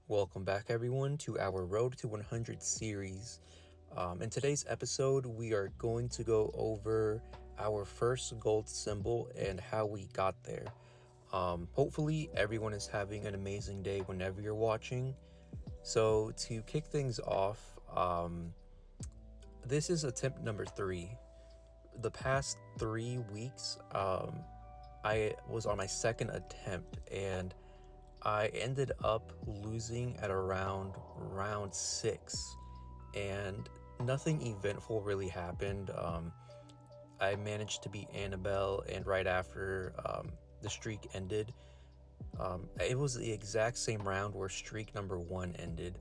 Welcome back, everyone, to our Road to 100 series. In today's episode, we are going to go over our first gold symbol and how we got there. Hopefully, everyone is having an amazing day whenever you're watching. So, to kick things off, this is attempt number 3. The past 3 weeks, I was on my second attempt, and I ended up losing at around round 6, and nothing eventful really happened. I managed to beat Annabelle, and right after the streak ended, it was the exact same round where streak number 1 ended,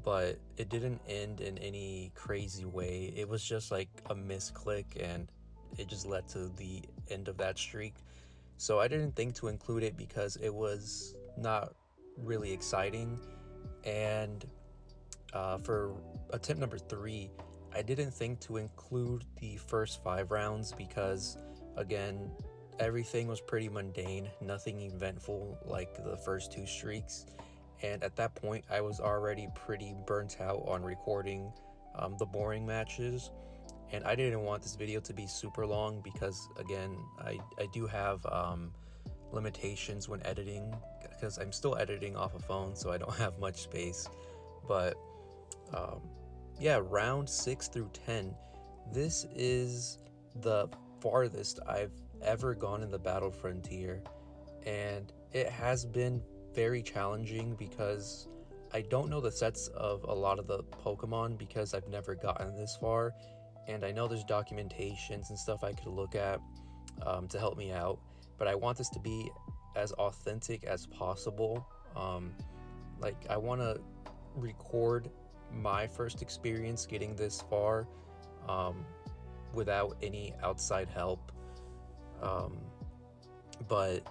but it didn't end in any crazy way. It was just like a misclick, and it just led to the end of that streak. So I didn't think to include it because it was not really exciting. And for attempt number 3, I didn't think to include the first 5 rounds because, again, everything was pretty mundane, nothing eventful like the first 2 streaks. And at that point, I was already pretty burnt out on recording the boring matches. And I didn't want this video to be super long because, again, I do have limitations when editing because I'm still editing off a phone, so I don't have much space. But yeah, round 6 through 10, this is the farthest I've ever gone in the Battle Frontier, and it has been very challenging because I don't know the sets of a lot of the Pokemon because I've never gotten this far, and I know there's documentations and stuff I could look at to help me out, but I want this to be as authentic as possible. I want to record my first experience getting this far without any outside help. But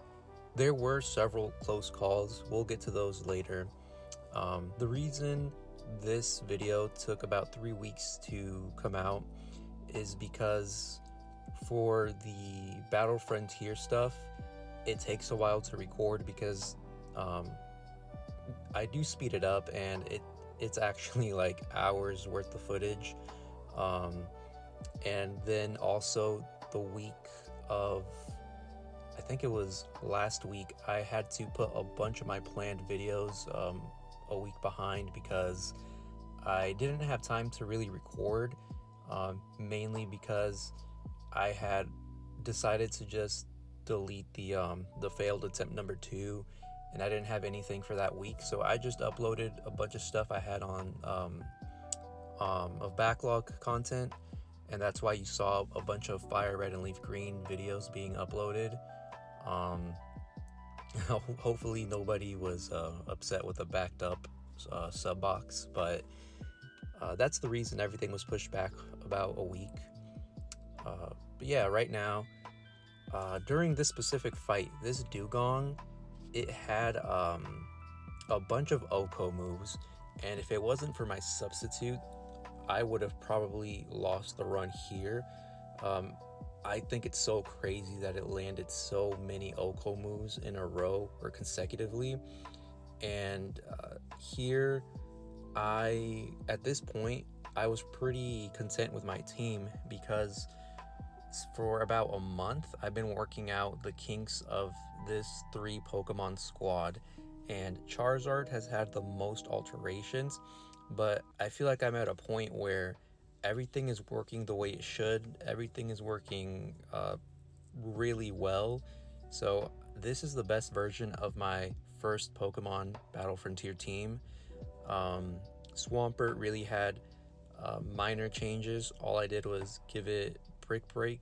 there were several close calls. We'll get to those later. The reason this video took about 3 weeks to come out is because for the Battle Frontier stuff, it takes a while to record because I do speed it up, and it's actually like hours worth of footage. And then also the week of, I think it was last week, I had to put a bunch of my planned videos a week behind because I didn't have time to really record, mainly because I had decided to just delete the failed attempt number 2, and I didn't have anything for that week, so I just uploaded a bunch of stuff I had on of backlog content, and that's why you saw a bunch of Fire Red and Leaf Green videos being uploaded. Hopefully nobody was upset with the backed up sub box, but that's the reason everything was pushed back about a week. But yeah, right now, during this specific fight, this Dugong, it had a bunch of Oko moves, and if it wasn't for my substitute, I would have probably lost the run here. I think it's so crazy that it landed so many Oko moves in a row or consecutively. And here, at this point, I was pretty content with my team because for about a month, I've been working out the kinks of this 3 Pokemon squad, and Charizard has had the most alterations, but I feel like I'm at a point where everything is working the way it should. Everything is working really well. So this is the best version of my first Pokemon Battle Frontier team. Swampert really had minor changes. All I did was give it Brick Break.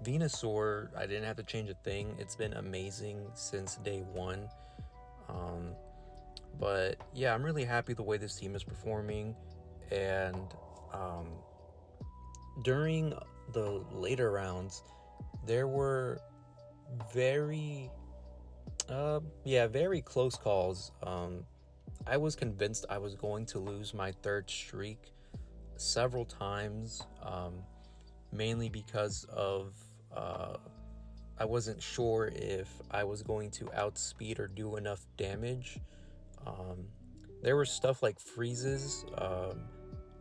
Venusaur, I didn't have to change a thing. It's been amazing since day 1. But yeah, I'm really happy the way this team is performing. And during the later rounds, there were very close calls. I was convinced I was going to lose my 3rd streak several times, mainly because of I wasn't sure if I was going to outspeed or do enough damage Um, there was stuff like freezes,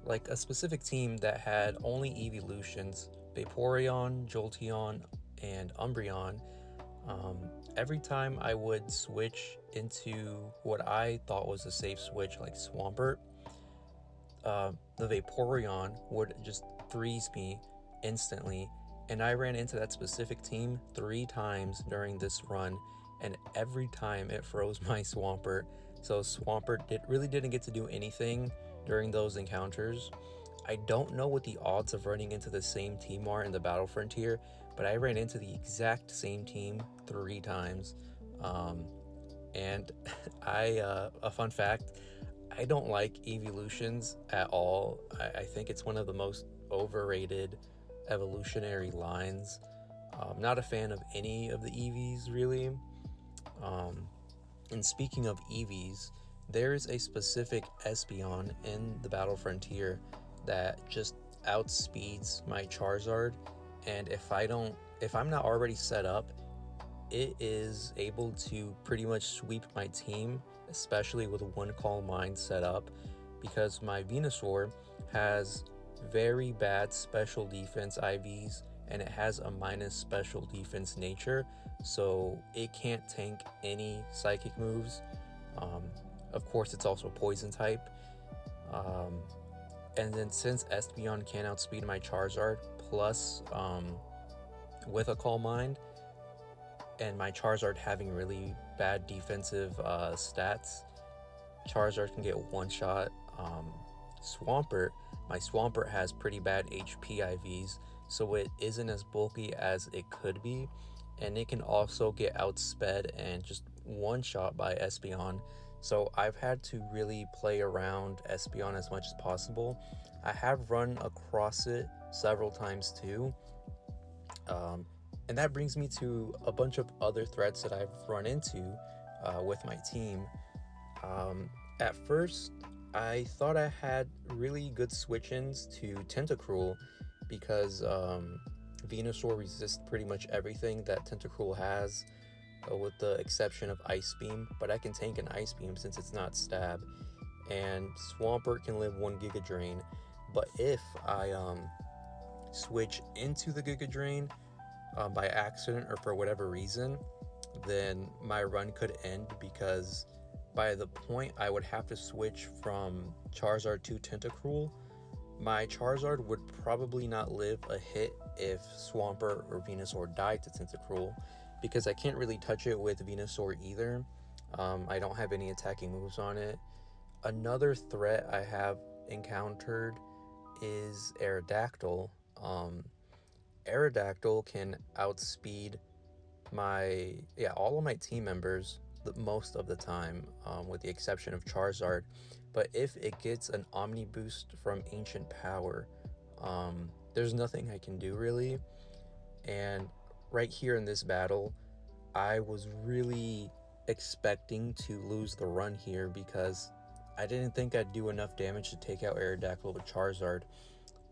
like a specific team that had only evolutions, Vaporeon, Jolteon, and Umbreon. Every time I would switch into what I thought was a safe switch, like Swampert, the Vaporeon would just freeze me instantly. And I ran into that specific team 3 times during this run, and every time it froze my Swampert. So Swampert really didn't get to do anything during those encounters. I don't know what the odds of running into the same team are in the Battle Frontier, but I ran into the exact same team 3 times. Um, and a fun fact, I don't like evolutions at all. I think it's one of the most overrated evolutionary lines. Not a fan of any of the EVs, really. Um, and speaking of EVs, there is a specific Espeon in the Battle Frontier that just outspeeds my Charizard. And if I'm not already set up, it is able to pretty much sweep my team, especially with one Calm Mind set up, because my Venusaur has very bad special defense IVs and it has a minus special defense nature, so it can't tank any psychic moves. Um, of course, it's also poison type. Um, and then since Espeon can outspeed my Charizard, plus with a Calm Mind, and my Charizard having really bad defensive stats, Charizard can get one shot. Swampert, my Swampert has pretty bad HP IVs, so it isn't as bulky as it could be, and it can also get outsped and just one shot by Espeon. So I've had to really play around Espeon as much as possible. I have run across it several times too. And that brings me to a bunch of other threats that I've run into with my team. At first, I thought I had really good switch-ins to Tentacruel because Venusaur resists pretty much everything that Tentacruel has, with the exception of Ice Beam, but I can tank an Ice Beam since it's not Stab, and Swampert can live 1 Giga Drain. But if I switch into the Giga Drain by accident or for whatever reason, then my run could end, because by the point I would have to switch from Charizard to Tentacruel, my Charizard would probably not live a hit if Swampert or Venusaur died to Tentacruel, because I can't really touch it with Venusaur either. I don't have any attacking moves on it. Another threat I have encountered is Aerodactyl. Aerodactyl can outspeed all of my team members most of the time, with the exception of Charizard. But if it gets an Omni boost from Ancient Power, there's nothing I can do really. And right here in this battle, I was really expecting to lose the run here because I didn't think I'd do enough damage to take out Aerodactyl with Charizard.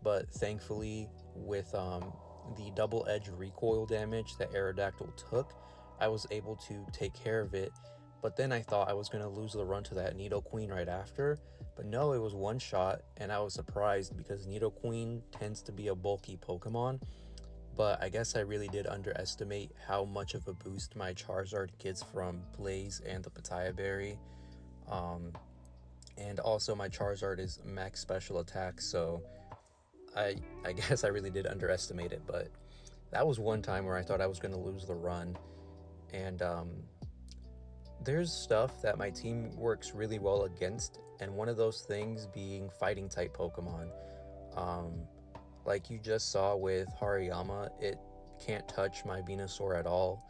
But thankfully, with the double edge recoil damage that Aerodactyl took, I was able to take care of it. But then I thought I was going to lose the run to that Nidoqueen right after, but no, it was one shot, and I was surprised because Nidoqueen tends to be a bulky Pokemon. But I guess I really did underestimate how much of a boost my Charizard gets from Blaze and the Pitaya Berry. And also my Charizard is max special attack, so I guess I really did underestimate it. But that was one time where I thought I was going to lose the run. And there's stuff that my team works really well against, and one of those things being fighting type Pokemon. Like you just saw with Hariyama, it can't touch my Venusaur at all.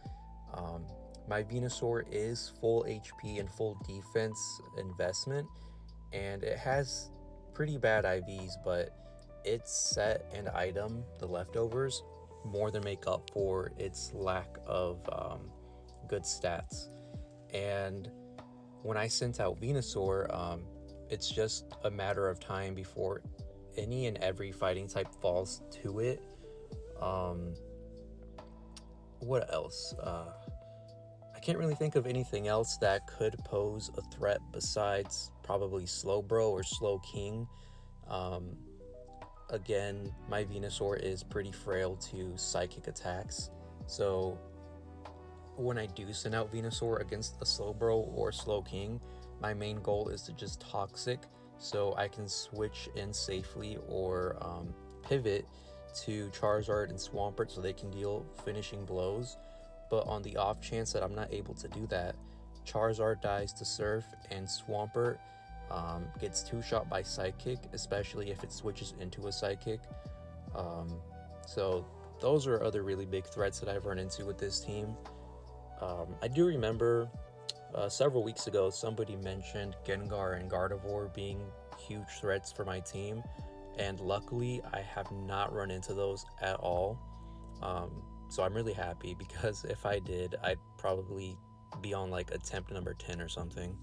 My Venusaur is full HP and full defense investment, and it has pretty bad IVs, but its set and item, the leftovers, more than make up for its lack of good stats. And when I sent out Venusaur, it's just a matter of time before any and every fighting type falls to it. What else? I I can't really think of anything else that could pose a threat besides probably Slowbro or Slowking. Um, Again, my Venusaur is pretty frail to psychic attacks, so when I do send out Venusaur against a Slowbro or Slowking, my main goal is to just Toxic so I can switch in safely or pivot to Charizard and Swampert so they can deal finishing blows. But on the off chance that I'm not able to do that, Charizard dies to Surf and Swampert gets two-shot by Psychic, especially if it switches into a Psychic. So those are other really big threats that I've run into with this team. I do remember several weeks ago somebody mentioned Gengar and Gardevoir being huge threats for my team, and luckily I have not run into those at all. So I'm really happy, because if I did, I'd probably be on like attempt number 10 or something.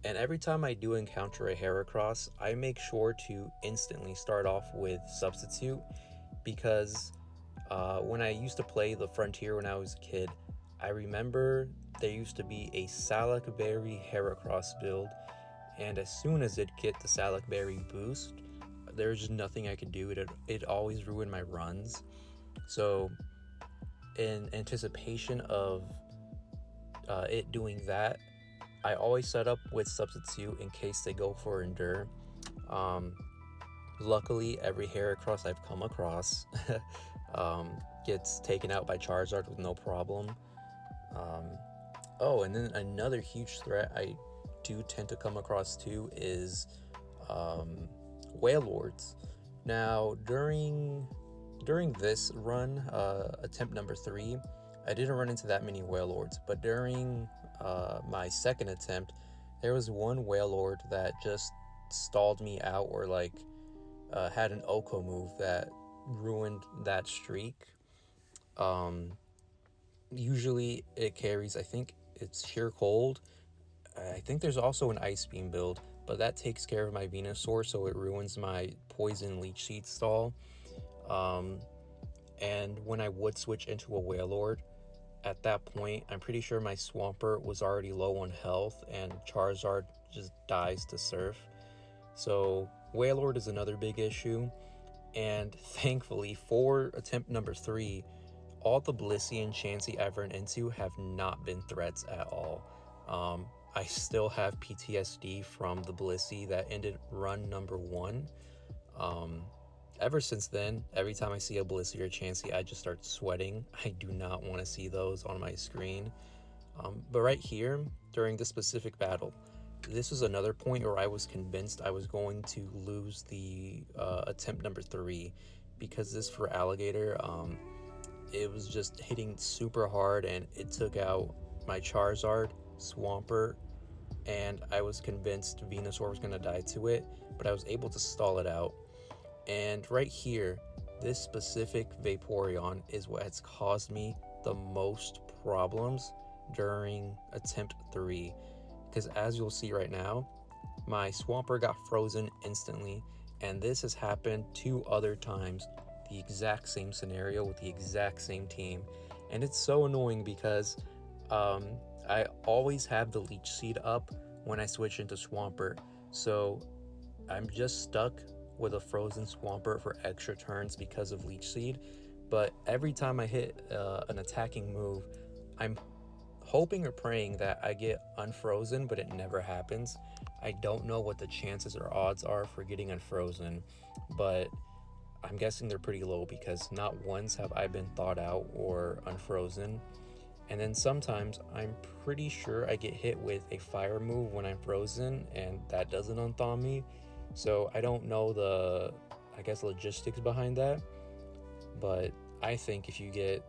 And every time I do encounter a Heracross, I make sure to instantly start off with Substitute, because when I used to play the Frontier when I was a kid, I remember there used to be a Salakberry Heracross build, and as soon as it get the Salakberry boost, there's just nothing I could do. It always ruined my runs. So in anticipation of it doing that, I always set up with Substitute in case they go for Endure. Luckily, every Heracross I've come across gets taken out by Charizard with no problem. Oh, and then another huge threat I do tend to come across too is Wailords. Now, during this run, attempt number 3, I didn't run into that many Wailords, but during my second attempt, there was one Wailord that just stalled me out, or like had an Oko move that ruined that streak. Usually it carries, I think it's Sheer Cold. I think there's also an Ice Beam build, but that takes care of my Venusaur, so it ruins my Poison Leech Seed stall. And when I would switch into a Wailord, at that point, I'm pretty sure my Swampert was already low on health, and Charizard just dies to Surf. So Wailord is another big issue, and thankfully for attempt number 3, all the Blissey and Chansey I've run into have not been threats at all. I still have PTSD from the Blissey that ended run number 1. Ever since then, every time I see a Blissey or Chansey, I just start sweating. I do not want to see those on my screen. But right here, during this specific battle, this was another point where I was convinced I was going to lose the attempt number 3, because this for Alligator, it was just hitting super hard, and it took out my Charizard, Swampert, and I was convinced Venusaur was going to die to it, but I was able to stall it out. And right here, this specific Vaporeon is what has caused me the most problems during attempt 3, because as you'll see right now, my Swampert got frozen instantly, and this has happened 2 other times, the exact same scenario with the exact same team. And it's so annoying because I always have the Leech Seed up when I switch into Swampert, so I'm just stuck with a frozen Swampert for extra turns because of Leech Seed. But every time I hit an attacking move, I'm hoping or praying that I get unfrozen, but it never happens. I don't know what the chances or odds are for getting unfrozen, but I'm guessing they're pretty low, because not once have I been thawed out or unfrozen. And then sometimes I'm pretty sure I get hit with a fire move when I'm frozen, and that doesn't unthaw me. So I don't know the, I guess, logistics behind that, but I think if you get,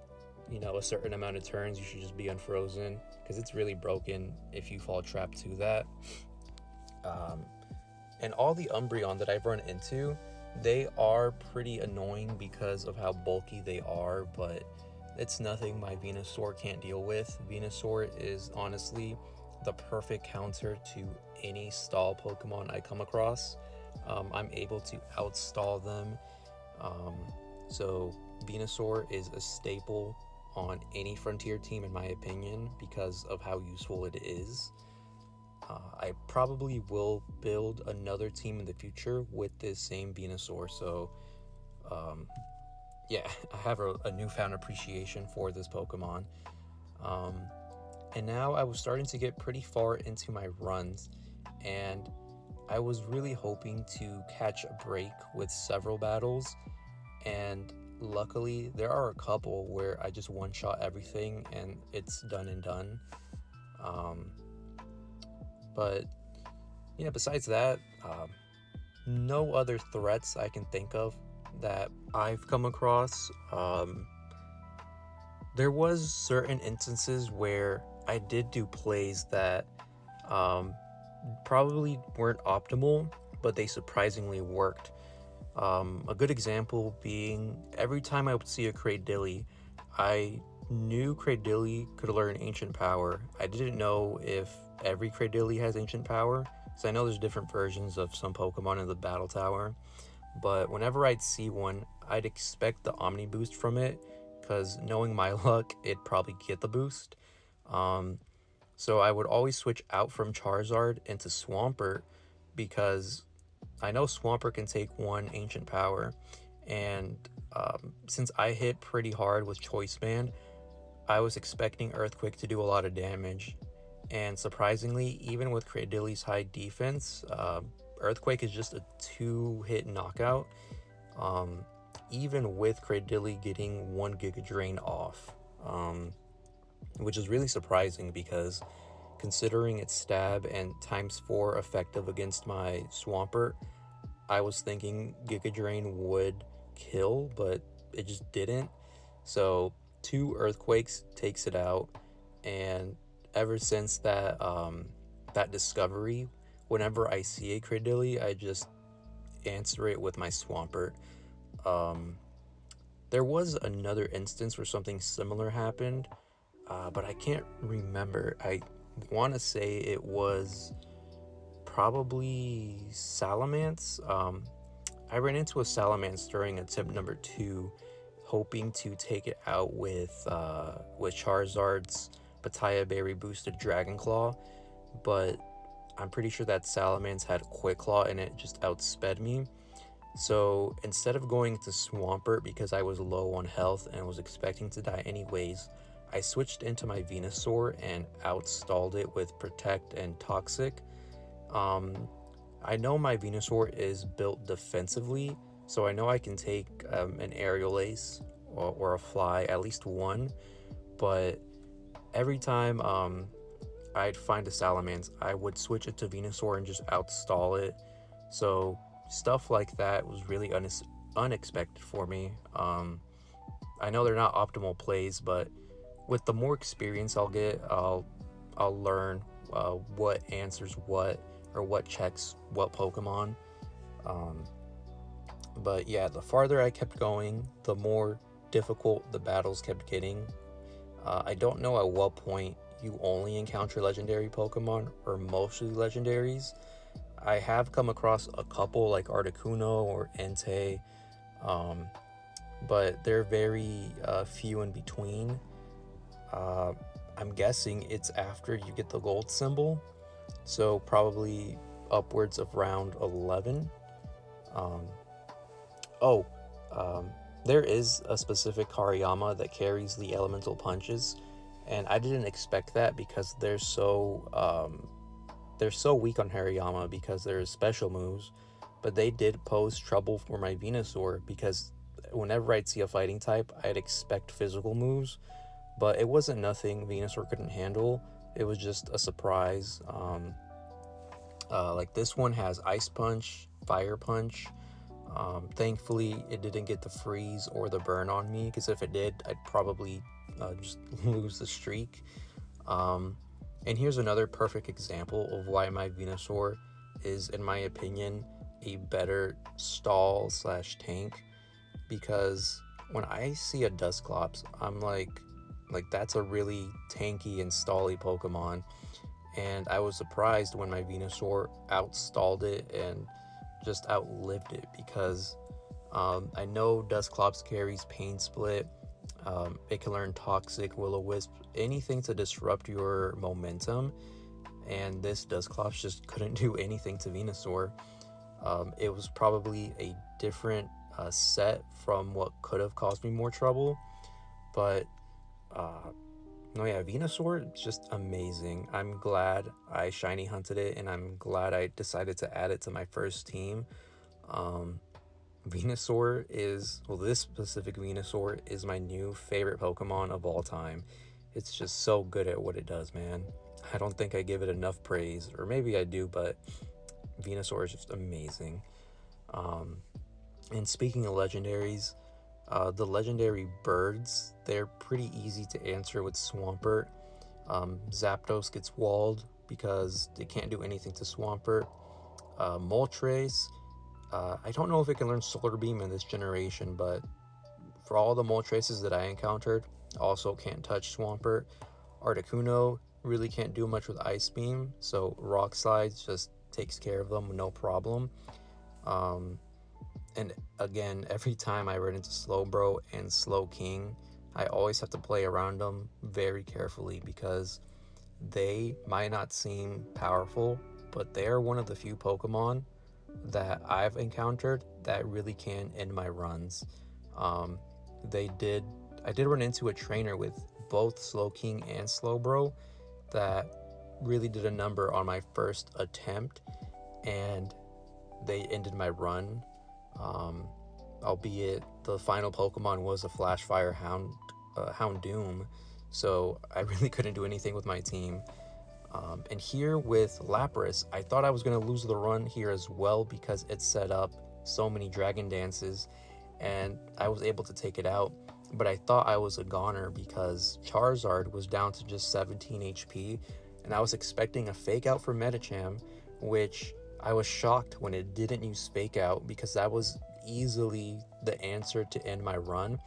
a certain amount of turns, you should just be unfrozen, because it's really broken if you fall trapped to that. And all the Umbreon that I've run into, they are pretty annoying because of how bulky they are, but it's nothing my Venusaur can't deal with. Venusaur is honestly the perfect counter to any stall Pokemon I come across. I'm able to outstall them. So Venusaur is a staple on any Frontier team, in my opinion, because of how useful it is. I probably will build another team in the future with this same Venusaur, so yeah, I have a newfound appreciation for this Pokemon. And now I was starting to get pretty far into my runs, and I was really hoping to catch a break with several battles, and luckily there are a couple where I just one-shot everything and it's done and done. But yeah, besides that, no other threats I can think of that I've come across. There was certain instances where I did do plays that probably weren't optimal, but they surprisingly worked. A good example being every time I would see a Cradilly, I knew Cradilly could learn Ancient Power. I didn't know if every Cradilly has Ancient Power, so I know there's different versions of some Pokemon in the Battle Tower, but whenever I'd see one, I'd expect the Omni Boost from it, because knowing my luck, it'd probably get the boost. So I would always switch out from Charizard into Swampert, because I know Swampert can take one Ancient Power, and since I hit pretty hard with Choice Band, I was expecting Earthquake to do a lot of damage. And surprisingly, even with Cradilly's high defense, Earthquake is just a 2-hit knockout, even with Cradilly getting 1 Giga Drain off, which is really surprising because considering its stab and ×4 effective against my Swampert, I was thinking Giga Drain would kill, but it just didn't. So 2 Earthquakes takes it out, and ever since that that discovery, whenever I see a Cradilly, I just answer it with my Swampert. There was another instance where something similar happened, but I can't remember. I want to say it was probably Salamence. I ran into a Salamence during attempt number 2, hoping to take it out with Charizard's Pataya Berry boosted Dragon Claw, but I'm pretty sure that Salamence had Quick Claw and it just outsped me. So instead of going to Swampert because I was low on health and was expecting to die anyways, I switched into my Venusaur and outstalled it with Protect and Toxic. I know my Venusaur is built defensively, so I know I can take an Aerial Ace or a Fly, at least one, but every time I'd find a Salamence, I would switch it to Venusaur and just outstall it. So stuff like that was really unexpected for me. I know they're not optimal plays, but with the more experience I'll get, I'll learn what answers what, or what checks what Pokemon. But yeah, the farther I kept going, the more difficult the battles kept getting. I don't know at what point you only encounter legendary Pokemon or mostly legendaries. I have come across a couple like Articuno or Entei, but they're very few in between. I'm guessing it's after you get the gold symbol, so probably upwards of round 11. There is a specific Hariyama that carries the elemental punches, and I didn't expect that because they're so weak on Hariyama because they're special moves, but they did pose trouble for my Venusaur because whenever I'd see a fighting type, I'd expect physical moves, but it wasn't nothing Venusaur couldn't handle. It was just a surprise. Like this one has Ice Punch, Fire Punch. Thankfully, it didn't get the freeze or the burn on me, because if it did, I'd probably just lose the streak. And here's another perfect example of why my Venusaur is, in my opinion, a better stall / tank, because when I see a Dusclops, I'm like that's a really tanky and stally Pokemon, and I was surprised when my Venusaur outstalled it and just outlived it, because I know Dusclops carries Pain Split, It can learn Toxic, Will-O-Wisp, anything to disrupt your momentum. And this Dusclops just couldn't do anything to Venusaur. It was probably a different set from what could have caused me more trouble. But no, yeah, Venusaur is just amazing. I'm glad I shiny hunted it, and I'm glad I decided to add it to my first team. Venusaur is, well, this specific Venusaur is my new favorite Pokemon of all time. It's just so good at what it does, man. I don't think I give it enough praise, or maybe I do, but Venusaur is just amazing. And speaking of legendaries, the legendary birds, they're pretty easy to answer with Swampert. Zapdos gets walled because it can't do anything to Swampert. Moltres, I don't know if it can learn Solar Beam in this generation, but for all the Moltres that I encountered, also can't touch Swampert. Articuno really can't do much with Ice Beam, so Rock Slides just takes care of them, no problem. And again, every time I run into Slowbro and Slowking, I always have to play around them very carefully because they might not seem powerful, but they are one of the few Pokemon that I've encountered that really can end my runs. I did run into a trainer with both Slowking and Slowbro that really did a number on my first attempt, and they ended my run. Albeit the final Pokemon was a Flashfire Houndoom, so I really couldn't do anything with my team. And here with Lapras, I thought I was going to lose the run here as well because it set up so many Dragon Dances, and I was able to take it out. But I thought I was a goner because Charizard was down to just 17 HP, and I was expecting a Fake Out for Medicham, which I was shocked when it didn't use Fake Out because that was easily the answer to end my run.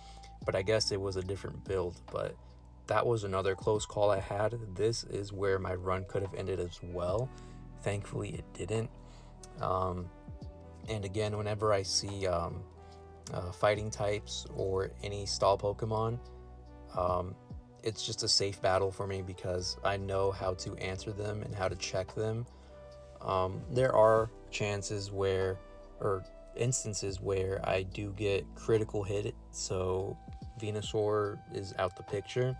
But I guess it was a different build. But that was another close call I had. This is where my run could have ended as well. Thankfully, it didn't. And again, whenever I see fighting types or any stall Pokemon, it's just a safe battle for me because I know how to answer them and how to check them. There are instances where I do get critical hit, so Venusaur is out the picture,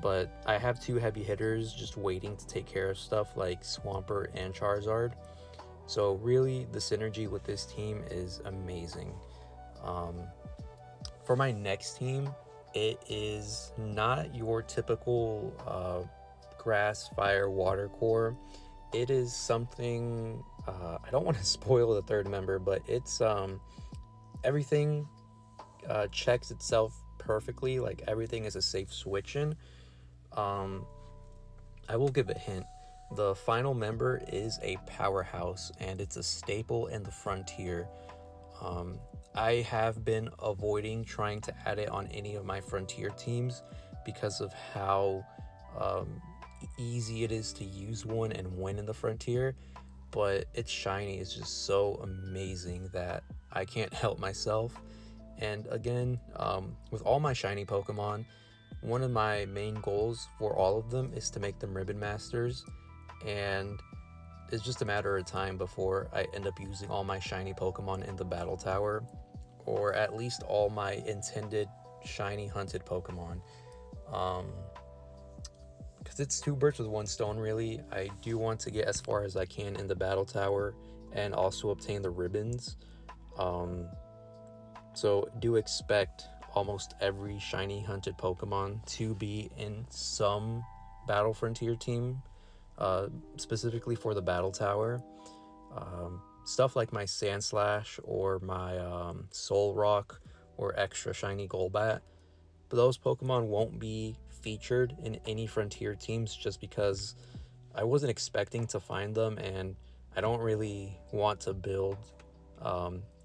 but I have two heavy hitters just waiting to take care of stuff like Swampert and Charizard. So really, the synergy with this team is amazing. For my next team, it is not your typical grass, fire, water core. It is something, I don't want to spoil the third member, but it's everything checks itself perfectly. Like everything is a safe switch in. I will give a hint. The final member is a powerhouse, and it's a staple in the Frontier. I have been avoiding trying to add it on any of my Frontier teams because of how easy it is to use one and win in the Frontier, but its shiny is just so amazing that I can't help myself. And again, with all my shiny Pokemon, one of my main goals for all of them is to make them Ribbon Masters, and it's just a matter of time before I end up using all my shiny Pokemon in the Battle Tower, or at least all my intended shiny hunted Pokemon. Because it's two birds with one stone, really. I do want to get as far as I can in the Battle Tower and also obtain the ribbons. So do expect almost every shiny hunted Pokemon to be in some Battle Frontier team, specifically for the Battle Tower. Stuff like my Sandslash or my Solrock or extra shiny Golbat, but those Pokemon won't be featured in any Frontier teams just because I wasn't expecting to find them, and I don't really want to build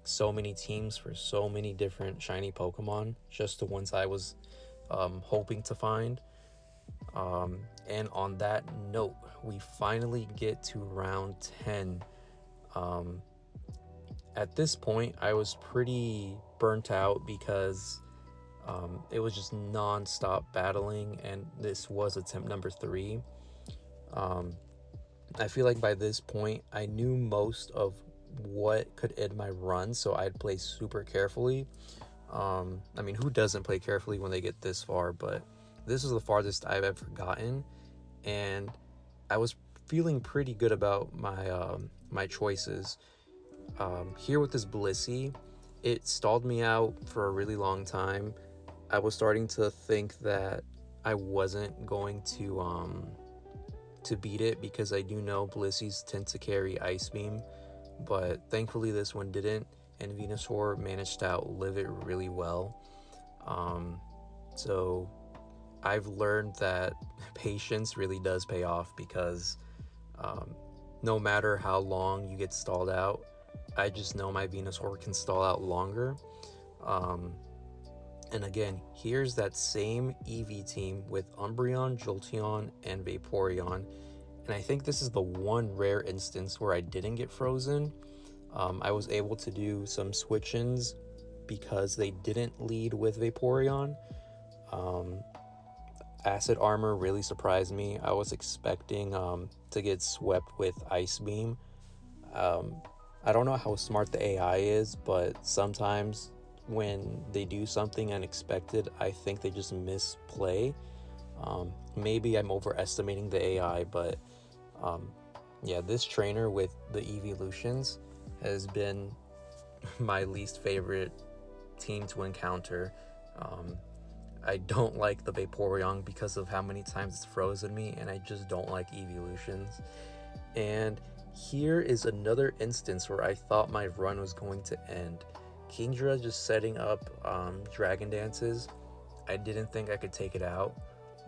so many teams for so many different shiny Pokemon, just the ones I was hoping to find. And on that note, we finally get to round 10. At this point, I was pretty burnt out because It was just non-stop battling, and this was attempt number 3. Um, I feel like by this point, I knew most of what could end my run, so I'd play super carefully. I mean, who doesn't play carefully when they get this far? But this is the farthest I've ever gotten, and I was feeling pretty good about my choices. Here with this Blissey, it stalled me out for a really long time. I was starting to think that I wasn't going to beat it, because I do know Blissey's tend to carry Ice Beam, but thankfully this one didn't, and Venusaur managed to outlive it really well. So I've learned that patience really does pay off, because no matter how long you get stalled out, I just know my Venusaur can stall out longer. And again, here's that same EV team with Umbreon, Jolteon, and Vaporeon. And I think this is the one rare instance where I didn't get frozen. I was able to do some switch-ins because they didn't lead with Vaporeon. Acid Armor really surprised me. I was expecting to get swept with Ice Beam. I don't know how smart the AI is, but sometimes when they do something unexpected, I think they just misplay. Maybe I'm overestimating the AI, but yeah, this trainer with the evolutions has been my least favorite team to encounter. I don't like the Vaporeon because of how many times it's frozen me, and I just don't like evolutions. And here is another instance where I thought my run was going to end. Kingdra just setting up Dragon Dances. I didn't think I could take it out,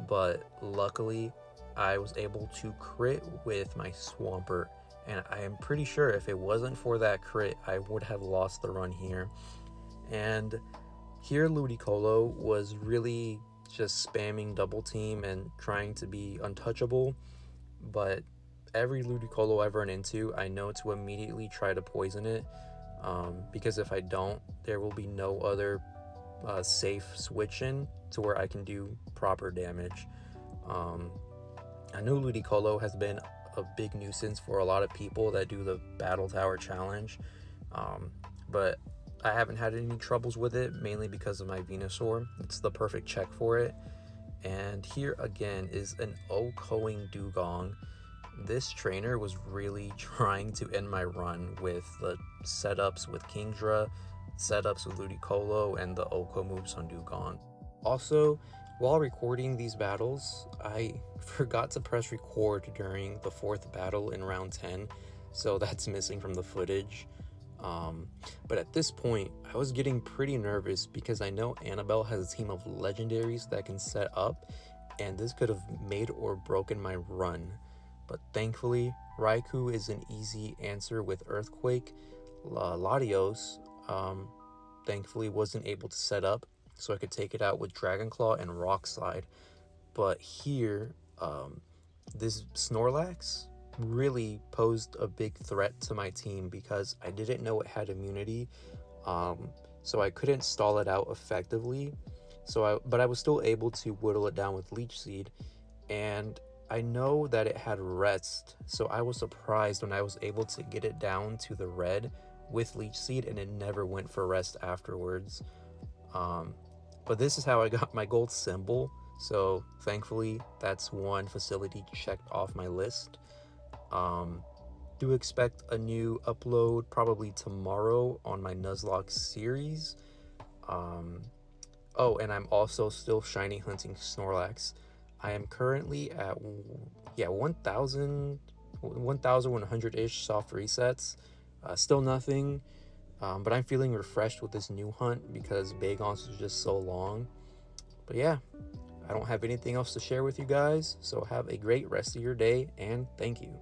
but luckily I was able to crit with my Swampert, and I am pretty sure if it wasn't for that crit, I would have lost the run here. And here Ludicolo was really just spamming double team and trying to be untouchable, but every Ludicolo I run into, I know to immediately try to poison it, because if I don't, there will be no other safe switch in to where I can do proper damage. I know Ludicolo has been a big nuisance for a lot of people that do the Battle Tower Challenge, but I haven't had any troubles with it, mainly because of my Venusaur. It's the perfect check for it. And here again is an Okoing Dugong. This trainer was really trying to end my run with the setups with Kingdra, setups with Ludicolo, and the Oko moves on Dugong. Also, while recording these battles, I forgot to press record during the 4th battle in round 10, so that's missing from the footage. But at this point, I was getting pretty nervous because I know Annabelle has a team of legendaries that can set up, and this could have made or broken my run. But thankfully, Raikou is an easy answer with Earthquake. Latios, thankfully wasn't able to set up, so I could take it out with Dragon Claw and Rock Slide. But here, this Snorlax really posed a big threat to my team because I didn't know it had immunity, so I couldn't stall it out effectively. But I was still able to whittle it down with Leech Seed, and I know that it had rest, so I was surprised when I was able to get it down to the red with Leech Seed, and it never went for rest afterwards. But this is how I got my gold symbol, so thankfully that's one facility checked off my list. Do expect a new upload probably tomorrow on my Nuzlocke series. Oh, and I'm also still shiny hunting Snorlax. I am currently at 1,100-ish soft resets. Still nothing, but I'm feeling refreshed with this new hunt because Bagons was just so long. But yeah, I don't have anything else to share with you guys, so have a great rest of your day, and thank you.